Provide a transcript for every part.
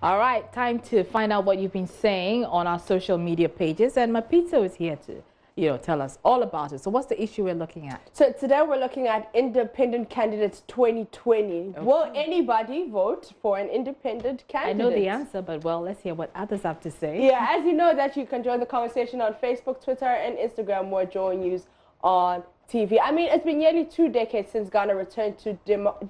All right, time to find out what you've been saying on our social media pages. And Mapito is here to, tell us all about it. So what's the issue we're looking at? So today we're looking at Independent Candidates 2020. Okay. Will anybody vote for an independent candidate? I know the answer, but well, let's hear what others have to say. Yeah, as you know that you can join the conversation on Facebook, Twitter, and Instagram. We're Joy News on TV. I mean, it's been nearly 2 decades since Ghana returned to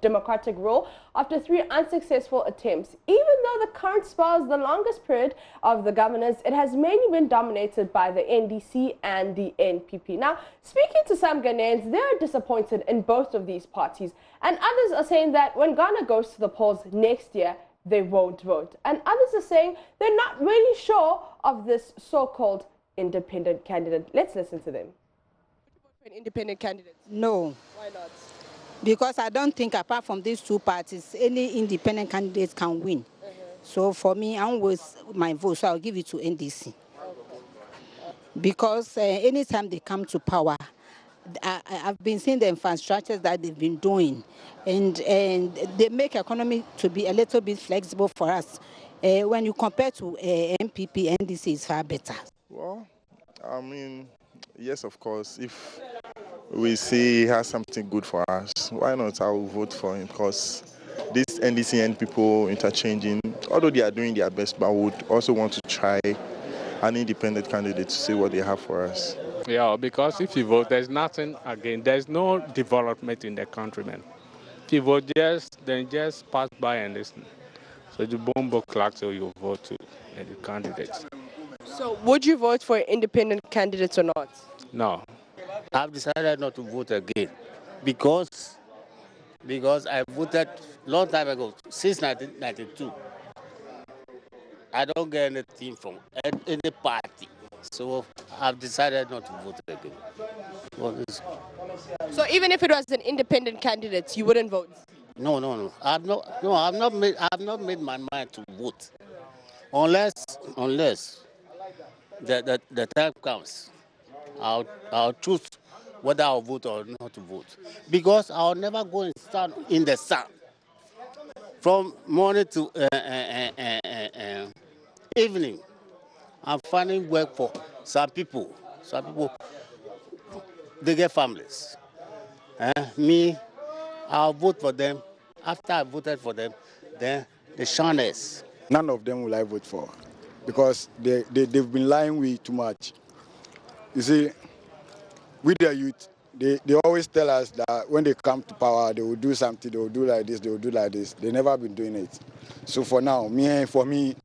democratic rule after 3 unsuccessful attempts. Even though the current spells the longest period of the governance, it has mainly been dominated by the NDC and the NPP. Now, speaking to some Ghanaians, they are disappointed in both of these parties, and others are saying that when Ghana goes to the polls next year, they won't vote. And others are saying they're not really sure of this so-called independent candidate. Let's listen to them. An independent candidate? No. Why not? Because I don't think apart from these 2 parties, any independent candidate can win. So for me, I'm with my vote, so I'll give it to NDC. Because anytime they come to power, I've been seeing the infrastructures that they've been doing, and they make economy to be a little bit flexible for us. When you compare to MPP, NDC is far better. Well, I mean, yes, of course. If we see he has something good for us, why not? I will vote for him, because this NDC and people interchanging, although they are doing their best, but I would also want to try an independent candidate to see what they have for us. Yeah, because if you vote, there's nothing again. There's no development in the country, man. If you vote then just pass by and listen. So the bombo clock, so you vote to the candidates. So would you vote for independent candidates or not? No. I've decided not to vote again because I voted long time ago, since 1992. I don't get anything from any party, so I've decided not to vote again. So even if it was an independent candidate, you wouldn't vote? No. I've not made my mind to vote, unless the time comes. I'll choose whether I'll vote or not to vote, because I'll never go and stand in the sun from morning to evening. I'm finding work for some people. Some people, they get families. Me, I'll vote for them. After I voted for them, then the shiners. None of them will I vote for, because they've been lying way too much. You see, with the youth, they always tell us that when they come to power, they will do something, they will do like this, they will do like this. They never been doing it. So for now, for me,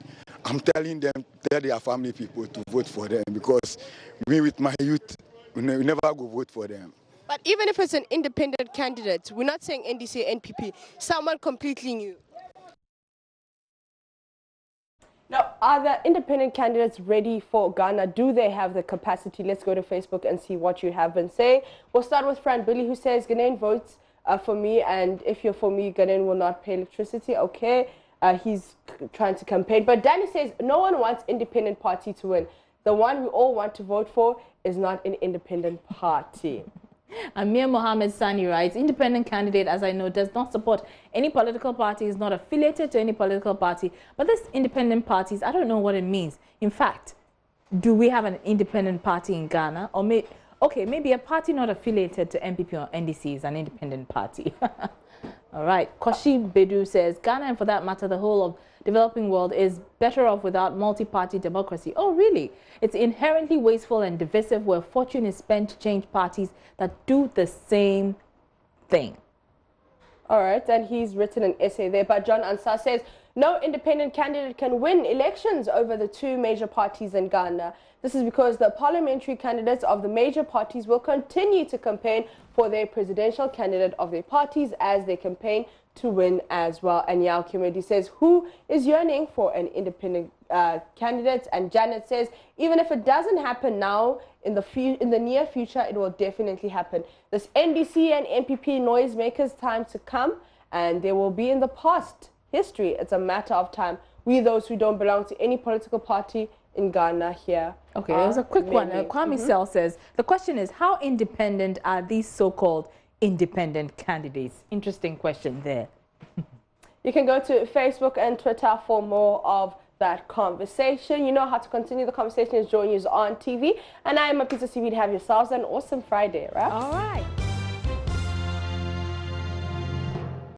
I'm telling them, tell their family people to vote for them, because me with my youth, we never go vote for them. But even if it's an independent candidate, we're not saying NDC, NPP, someone completely new. Now, are the independent candidates ready for Ghana? Do they have the capacity? Let's go to Facebook and see what you have been saying. We'll start with Fran Billy, who says, Ghanaian votes for me, and if you're for me, Ghanaian will not pay electricity. Okay, he's trying to campaign. But Danny says, no one wants independent party to win. The one we all want to vote for is not an independent party. Amir Mohammed Sani writes, independent candidate, as I know, does not support any political party, is not affiliated to any political party. But this independent parties, I don't know what it means. In fact, do we have an independent party in Ghana? Or maybe a party not affiliated to MPP or NDC is an independent party. All right. Koshi Bedu says, Ghana, and for that matter, the whole of developing world, is better off without multi-party democracy. Oh, really? It's inherently wasteful and divisive, where fortune is spent to change parties that do the same thing. All right, and he's written an essay there. But John Ansar says, no independent candidate can win elections over the 2 major parties in Ghana. This is because the parliamentary candidates of the major parties will continue to campaign for their presidential candidate of their parties as they campaign to win as well. And Yao Kimedi says, who is yearning for an independent candidate? And Janet says, even if it doesn't happen now, in the near future, it will definitely happen. This NDC and NPP noisemakers, time to come, and they will be in the past history. It's a matter of time. We, those who don't belong to any political party in Ghana here. Okay, there was a quick one. Kwame Sell says, the question is, how independent are these so-called independent candidates? Interesting question there. You can go to Facebook and Twitter for more of that conversation. You know how to continue the conversation is Joy News on TV. And I am Mapisa TV to have yourselves an awesome Friday, right? All right.